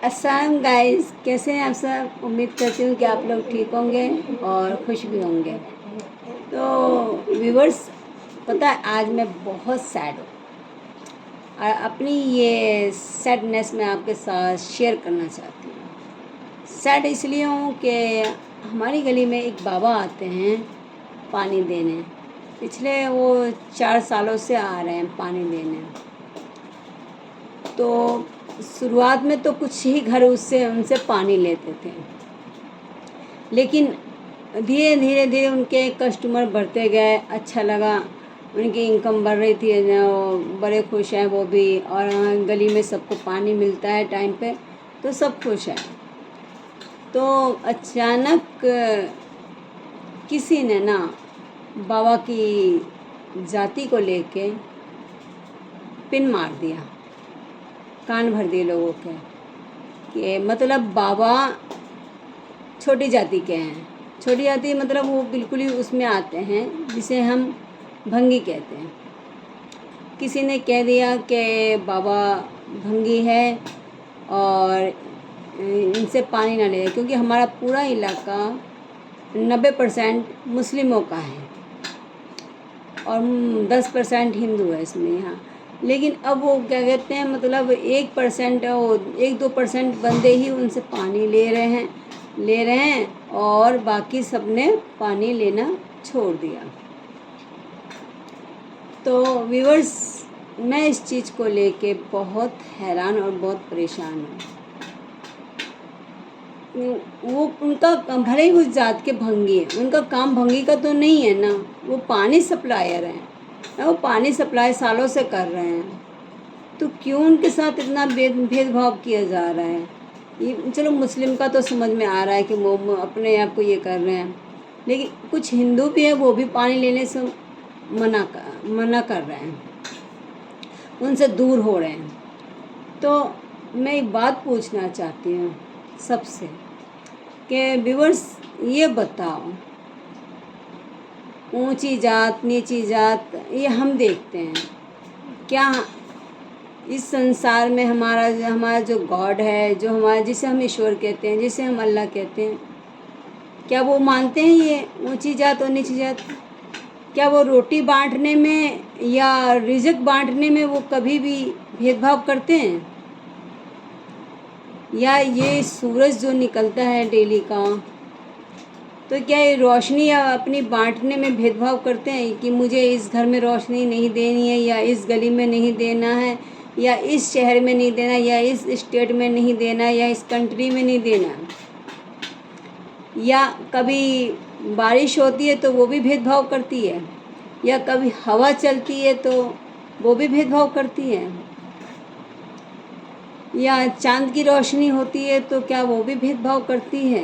अस्सलाम गाइस, कैसे हैं आप सब। उम्मीद करती हूँ कि आप लोग ठीक होंगे और खुश भी होंगे। तो व्यूवर्स, पता है आज मैं बहुत सैड हूँ और अपनी ये सैडनेस मैं आपके साथ शेयर करना चाहती हूँ। सैड इसलिए हूँ कि हमारी गली में एक बाबा आते हैं पानी देने। पिछले वो 4 सालों से आ रहे हैं पानी देने। तो शुरुआत में तो कुछ ही घर उससे उनसे पानी लेते थे, लेकिन धीरे धीरे उनके कस्टमर बढ़ते गए। अच्छा लगा, उनकी इनकम बढ़ रही थी, बड़े खुश हैं वो भी। और गली में सबको पानी मिलता है टाइम पे, तो सब खुश हैं। तो अचानक किसी ने ना बाबा की जाति को लेके पिन मार दिया, कान भर दिए लोगों के कि मतलब बाबा छोटी जाति के हैं। छोटी जाति मतलब वो बिल्कुल ही उसमें आते हैं जिसे हम भंगी कहते हैं। किसी ने कह दिया कि बाबा भंगी है और इनसे पानी ना ले, क्योंकि हमारा पूरा इलाका 90% मुस्लिमों का है और 10% हिंदू है इसमें यहाँ। लेकिन अब वो क्या कहते हैं, मतलब 1% वो 1-2% बंदे ही उनसे पानी ले रहे हैं और बाकी सबने पानी लेना छोड़ दिया। तो व्यूअर्स, मैं इस चीज़ को लेके बहुत हैरान और बहुत परेशान हूँ। वो उनका भले ही उस जात के भंगी है, उनका काम भंगी का तो नहीं है ना, वो पानी सप्लायर हैं। वो पानी सप्लाई सालों से कर रहे हैं, तो क्यों उनके साथ इतना भेदभाव किया जा रहा है। ये चलो मुस्लिम का तो समझ में आ रहा है कि वो अपने आप को ये कर रहे हैं, लेकिन कुछ हिंदू भी है, वो भी पानी लेने से मना कर रहे हैं, उनसे दूर हो रहे हैं। तो मैं एक बात पूछना चाहती हूँ सबसे कि व्यूअर्स, ये बताओ, ऊंची जात नीची जात ये हम देखते हैं क्या? इस संसार में हमारा जो गॉड है, जो हमारा जिसे हम ईश्वर कहते हैं, जिसे हम अल्लाह कहते हैं, क्या वो मानते हैं ये ऊंची जात और नीची जात? क्या वो रोटी बांटने में या रिज़्क बांटने में वो कभी भी भेदभाव करते हैं? या ये सूरज जो निकलता है डेली का, तो क्या ये रोशनी या अपनी बांटने में भेदभाव करते हैं कि मुझे इस घर में रोशनी नहीं देनी है, या इस गली में नहीं देना है, या इस शहर में नहीं देना, या इस स्टेट में नहीं देना, या इस कंट्री में नहीं देना? या कभी बारिश होती है तो वो भी भेदभाव करती है, या कभी हवा चलती है तो वो भी भेदभाव करती है, या चांद की रोशनी होती है तो क्या वो भी भेदभाव करती है?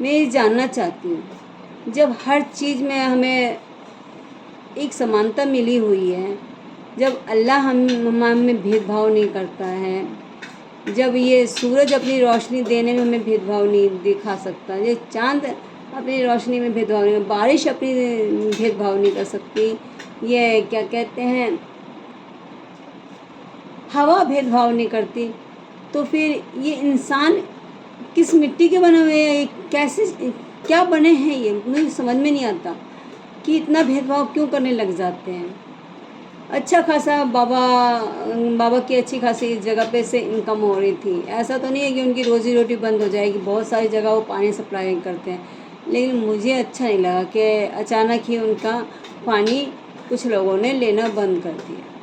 मैं ये जानना चाहती हूँ। जब हर चीज़ में हमें एक समानता मिली हुई है, जब अल्लाह हम में भेदभाव नहीं करता है, जब ये सूरज अपनी रोशनी देने में हमें भेदभाव नहीं दिखा सकता, ये चांद अपनी रोशनी में भेदभाव नहीं, बारिश अपनी भेदभाव नहीं कर सकती, ये क्या कहते हैं, हवा भेदभाव नहीं करती, तो फिर ये इंसान किस मिट्टी के बने हुए हैं? कैसे क्या बने हैं ये? मुझे समझ में नहीं आता कि इतना भेदभाव क्यों करने लग जाते हैं। अच्छा खासा बाबा की अच्छी खासी इस जगह पे से इनकम हो रही थी। ऐसा तो नहीं है कि उनकी रोज़ी रोटी बंद हो जाएगी, बहुत सारी जगह वो पानी सप्लाई करते हैं, लेकिन मुझे अच्छा नहीं लगा कि अचानक ही उनका पानी कुछ लोगों ने लेना बंद कर दिया।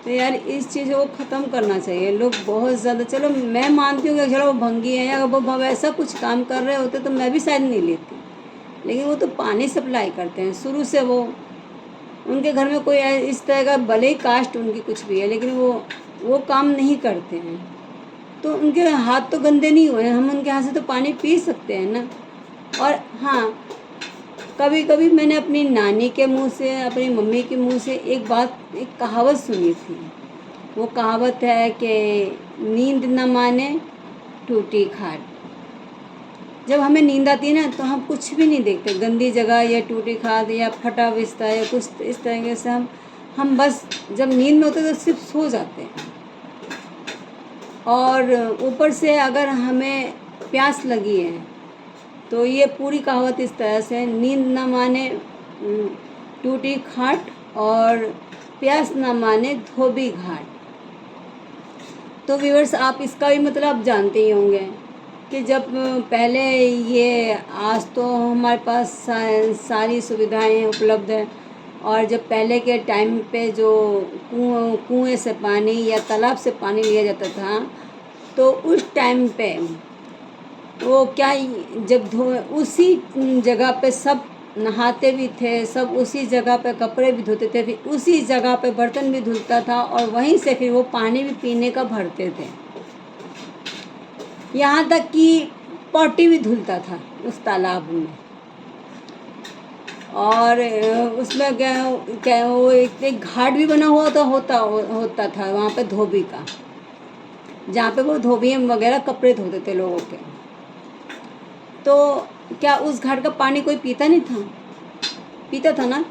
तो यार इस चीज़ को ख़त्म करना चाहिए। लोग बहुत ज़्यादा, चलो मैं मानती हूँ कि चलो वो भंगी है, या वो ऐसा कुछ काम कर रहे होते तो मैं भी शायद नहीं लेती, लेकिन वो तो पानी सप्लाई करते हैं शुरू से। वो उनके घर में कोई इस तरह का, भले ही कास्ट उनकी कुछ भी है, लेकिन वो काम नहीं करते हैं, तो उनके हाथ तो गंदे नहीं हुए हैं। हम उनके हाथ से तो पानी पी सकते हैं ना। और हाँ, कभी कभी मैंने अपनी नानी के मुंह से, अपनी मम्मी के मुंह से एक कहावत सुनी थी। वो कहावत है कि नींद न माने टूटी खाट। जब हमें नींद आती है ना, तो हम कुछ भी नहीं देखते, गंदी जगह या टूटी खाट या फटा बिस्तर या कुछ इस तरीके से हम बस जब नींद में होते तो सिर्फ सो जाते हैं। और ऊपर से अगर हमें प्यास लगी है तो ये पूरी कहावत इस तरह से, नींद न माने टूटी खाट और प्यास न माने धोबी घाट। तो व्यूअर्स, आप इसका भी मतलब जानते ही होंगे कि जब पहले ये, आज तो हमारे पास सारी सुविधाएं उपलब्ध हैं, और जब पहले के टाइम पे जो कुएं से पानी या तालाब से पानी लिया जाता था, तो उस टाइम पे वो क्या, जब उसी जगह पे सब नहाते भी थे, सब उसी जगह पे कपड़े भी धोते थे, फिर उसी जगह पे बर्तन भी धुलता था, और वहीं से फिर वो पानी भी पीने का भरते थे। यहाँ तक कि पॉटी भी धुलता था उस तालाब में। और उसमें क्या वो एक घाट भी बना हुआ होता था वहाँ पे धोबी का, जहाँ पे वो धोबी वगैरह कपड़े धोते थे लोगों के। तो क्या उस घाट का पानी कोई पीता नहीं था? पीता था ना।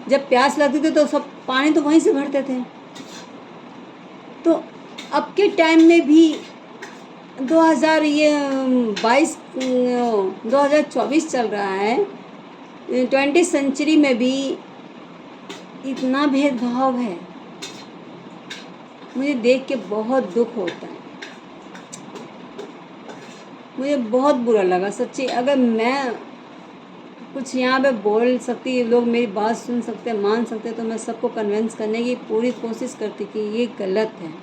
जब प्यास लगती थी तो सब पानी तो वहीं से भरते थे। तो अब के टाइम में भी 2024 चल रहा है, 20वीं सेंचुरी में भी इतना भेदभाव है। मुझे देख के बहुत दुख होता है, मुझे बहुत बुरा लगा सच्ची। अगर मैं कुछ यहाँ पे बोल सकती, लोग मेरी बात सुन सकते, मान सकते, तो मैं सबको कन्विंस करने की पूरी कोशिश करती कि ये गलत है।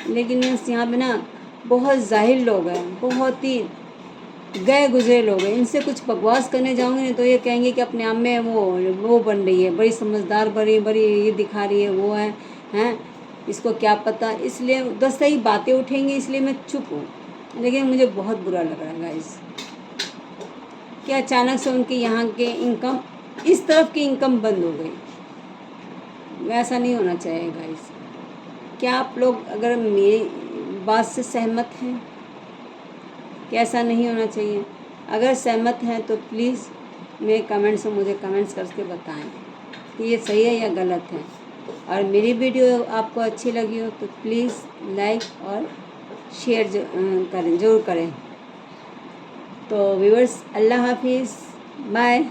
लेकिन यहाँ पे ना बहुत जाहिल लोग हैं, बहुत ही गए गुजरे लोग हैं। इनसे कुछ बकवास करने जाऊँगी नहीं तो ये कहेंगे कि अपने आप में वो बन रही है, बड़ी समझदार, बड़ी ये दिखा रही है, वो हैं इसको क्या पता। इसलिए 10 सही बातें उठेंगी, इसलिए मैं चुप हूँ। लेकिन मुझे बहुत बुरा लग रहा है गाइस कि अचानक से उनके यहाँ के इनकम, इस तरफ की इनकम बंद हो गई। वैसा नहीं होना चाहिए गाइस। क्या आप लोग अगर मेरी बात से सहमत हैं कि ऐसा नहीं होना चाहिए? अगर सहमत हैं तो प्लीज़ मेरे कमेंट्स में मुझे कमेंट्स करके बताएं कि ये सही है या गलत है। और मेरी वीडियो आपको अच्छी लगी हो तो प्लीज़ लाइक और शेयर करें, ज़रूर करें। तो व्यूअर्स, अल्लाह हाफिज़, बाय।